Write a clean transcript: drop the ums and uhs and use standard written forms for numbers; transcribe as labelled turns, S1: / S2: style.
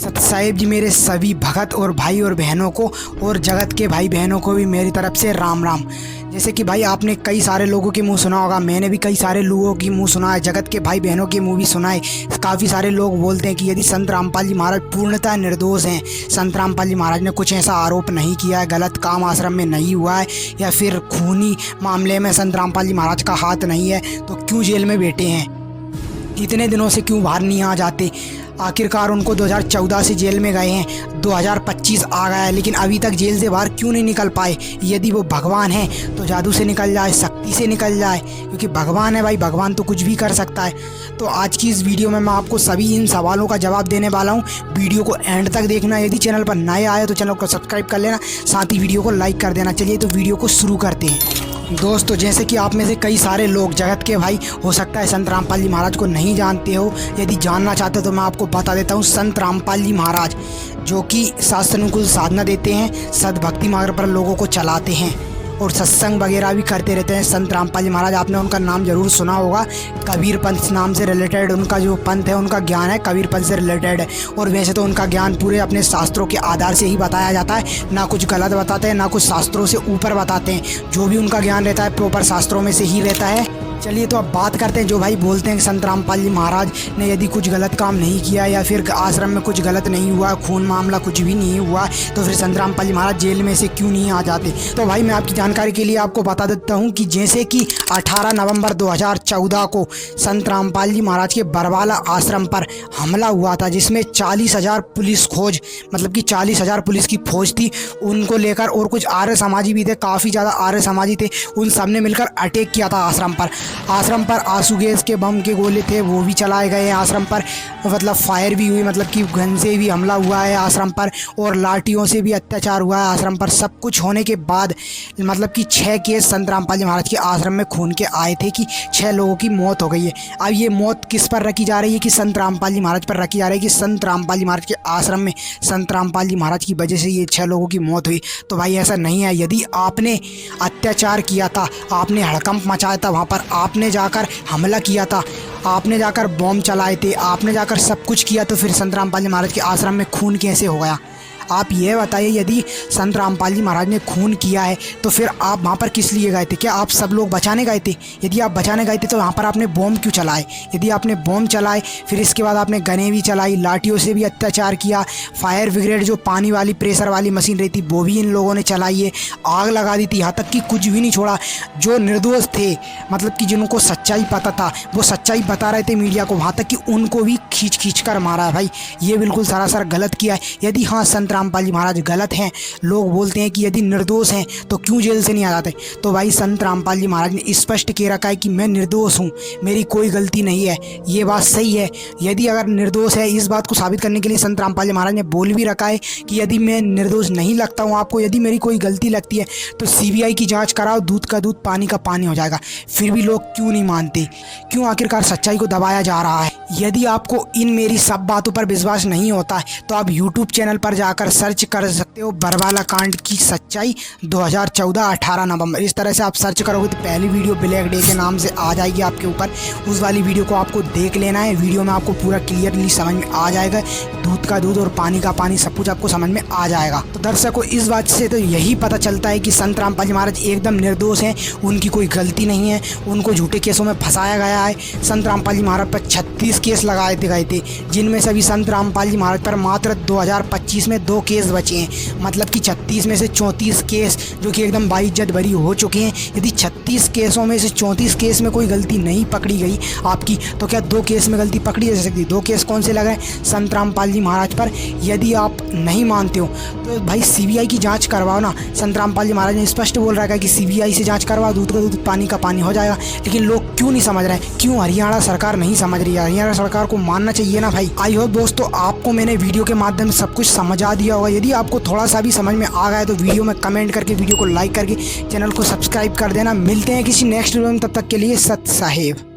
S1: सत साहिब जी मेरे सभी भगत और भाई और बहनों को और जगत के भाई बहनों को भी मेरी तरफ से राम राम। जैसे कि भाई आपने कई सारे लोगों के मुंह सुना होगा, मैंने भी कई सारे लोगों की मुंह सुना है, जगत के भाई बहनों के मुंह भी सुना है। काफ़ी सारे लोग बोलते हैं कि यदि संत रामपाल जी महाराज पूर्णतः निर्दोष हैं, संत रामपाल जी महाराज ने कुछ ऐसा आरोप नहीं किया है, गलत काम आश्रम में नहीं हुआ है या फिर खूनी मामले में संत रामपाल जी महाराज का हाथ नहीं है, तो क्यों जेल में बैठे हैं, इतने दिनों से क्यों बाहर नहीं आ जाते। आखिरकार उनको 2014 से जेल में गए हैं, 2025 आ गया है, लेकिन अभी तक जेल से बाहर क्यों नहीं निकल पाए। यदि वो भगवान हैं तो जादू से निकल जाए, शक्ति से निकल जाए, क्योंकि भगवान है भाई, भगवान तो कुछ भी कर सकता है। तो आज की इस वीडियो में मैं आपको सभी इन सवालों का जवाब देने वाला हूँ। वीडियो को एंड तक देखना। यदि चैनल पर नए आए तो चैनल को सब्सक्राइब कर लेना, साथ ही वीडियो को लाइक कर देना। चलिए तो वीडियो को शुरू करते हैं। दोस्तों, जैसे कि आप में से कई सारे लोग जगत के भाई हो सकता है संत रामपाल जी महाराज को नहीं जानते हो। यदि जानना चाहते हो तो मैं आपको बता देता हूँ। संत रामपाल जी महाराज जो कि शास्त्रानुकूल साधना देते हैं, सद्भक्ति मार्ग पर लोगों को चलाते हैं और सत्संग वगैरह भी करते रहते हैं। संत रामपाल जी महाराज, आपने उनका नाम जरूर सुना होगा। कबीर पंथ नाम से रिलेटेड उनका जो पंथ है, उनका ज्ञान है कबीर पंथ से रिलेटेड है। और वैसे तो उनका ज्ञान पूरे अपने शास्त्रों के आधार से ही बताया जाता है, ना कुछ गलत बताते हैं ना कुछ शास्त्रों से ऊपर बताते हैं। जो भी उनका ज्ञान रहता है प्रॉपर शास्त्रों में से ही रहता है। चलिए तो अब बात करते हैं। जो भाई बोलते हैं कि संत रामपाल जी महाराज ने यदि कुछ गलत काम नहीं किया या फिर आश्रम में कुछ गलत नहीं हुआ, खून मामला कुछ भी नहीं हुआ, तो फिर संत रामपाल जी महाराज जेल में से क्यों नहीं आ जाते। तो भाई मैं आपकी जानकारी के लिए आपको बता देता हूँ कि जैसे कि 18 नवंबर 2014 को संत रामपाल जी महाराज के बरवाला आश्रम पर हमला हुआ था, जिसमें 40,000 पुलिस खोज, मतलब कि 40,000 पुलिस की फौज थी उनको लेकर, और कुछ आर्य समाजी भी थे, काफ़ी ज़्यादा आर्य समाजी थे। उन सब ने मिलकर अटैक किया था आश्रम पर। आश्रम पर आंसू गैस के बम के गोले थे, वो भी चलाए गए हैं आश्रम पर। मतलब फायर भी हुई, मतलब कि गन से भी हमला हुआ है आश्रम पर, और लाठियों से भी अत्याचार हुआ है आश्रम पर। सब कुछ होने के बाद मतलब कि 6 केस संत रामपाल जी महाराज के आश्रम में खून के आए थे कि 6 लोगों की मौत हो गई है। अब ये मौत किस पर रखी जा रही है कि संत रामपाल जी महाराज पर रखी जा रही है कि संत रामपाल जी महाराज के आश्रम में संत रामपाल जी महाराज की वजह से ये 6 लोगों की मौत हुई। तो भाई ऐसा नहीं है। यदि आपने अत्याचार किया था, आपने हड़कंप मचाया था, वहाँ पर आपने जाकर हमला किया था, आपने जाकर बॉम्ब चलाए थे, आपने जाकर सब कुछ किया, तो फिर संत रामपाल जी महाराज के आश्रम में खून कैसे हो गया। आप ये बताइए, यदि संत रामपाल जी महाराज ने खून किया है तो फिर आप वहाँ पर किस लिए गए थे? क्या आप सब लोग बचाने गए थे? यदि आप बचाने गए थे तो वहाँ पर आपने बॉम्ब क्यों चलाए? यदि आपने बॉम्ब चलाए, फिर इसके बाद आपने गनें भी चलाई, लाठियों से भी अत्याचार किया, फायर ब्रिगेड जो पानी वाली प्रेशर वाली मशीन रहती वो भी इन लोगों ने चलाई है, आग लगा दी थी, यहाँ तक कि कुछ भी नहीं छोड़ा। जो निर्दोष थे, मतलब कि जिनको सच्चाई पता था, वो सच्चाई बता रहे थे मीडिया को, वहाँ तक कि उनको भी खींच कर मारा है। भाई ये बिल्कुल सरासर गलत किया है। यदि हाँ संत रामपाल जी महाराज गलत हैं, लोग बोलते हैं कि यदि निर्दोष हैं तो क्यों जेल से नहीं आ जाते, तो भाई संत रामपाल जी महाराज ने स्पष्ट कह रखा है कि मैं निर्दोष हूँ, मेरी कोई गलती नहीं है। ये बात सही है। यदि अगर निर्दोष है, इस बात को साबित करने के लिए संत रामपाल जी महाराज ने बोल भी रखा है कि यदि मैं निर्दोष नहीं लगता हूँ आपको, यदि मेरी कोई गलती लगती है तो CBI की जाँच कराओ, दूध का दूध पानी का पानी हो जाएगा। फिर भी लोग क्यों नहीं मानते? क्यों आखिरकार सच्चाई को दबाया जा रहा है? यदि आपको इन मेरी सब बातों पर विश्वास नहीं होता है तो आप YouTube चैनल पर जाकर सर्च कर सकते हो, बरवाला कांड की सच्चाई 2014 18 नवंबर। इस तरह से आप सर्च करोगे तो पहली वीडियो ब्लैक डे के नाम से आ जाएगी आपके ऊपर। उस वाली वीडियो को आपको देख लेना है। वीडियो में आपको पूरा क्लियरली समझ में आ जाएगा, दूध का दूध और पानी का पानी सब कुछ आपको समझ में आ जाएगा। तो दर्शकों, इस बात से तो यही पता चलता है कि संत रामपाल जी महाराज एकदम निर्दोष हैं, उनकी कोई गलती नहीं है, उनको झूठे केसों में फंसाया गया है। संत रामपाल जी महाराज पर 36 केस लगाए गए थे, जिनमें से अभी संत रामपाल जी महाराज पर मात्र 2025 में 2 केस बचे हैं। मतलब कि 36 में से 34 केस जो कि एकदम बाइज्जत भरी हो चुके हैं। यदि 36 केसों में से 34 केस में कोई गलती नहीं पकड़ी गई आपकी, तो क्या 2 केस में गलती पकड़ी जा सकती? 2 केस कौन से लगे संत रामपाल जी महाराज पर? यदि आप नहीं मानते हो तो भाई CBI की जाँच करवाओ ना। संत रामपाल जी महाराज ने स्पष्ट बोल रखा है कि CBI से जाँच करवाओ, दूध का दूध पानी का पानी हो जाएगा। लेकिन लोग क्यों नहीं समझ रहे हैं? क्यों हरियाणा सरकार नहीं समझ रही है? हरियाणा सरकार को मानना चाहिए ना भाई। आई होप दोस्तों आपको मैंने वीडियो के माध्यम से सब कुछ समझा दिया होगा। यदि आपको थोड़ा सा भी समझ में आ गया तो वीडियो में कमेंट करके, वीडियो को लाइक करके चैनल को सब्सक्राइब कर देना। मिलते हैं किसी नेक्स्ट वीडियो में, तब तक के लिए सत साहिब।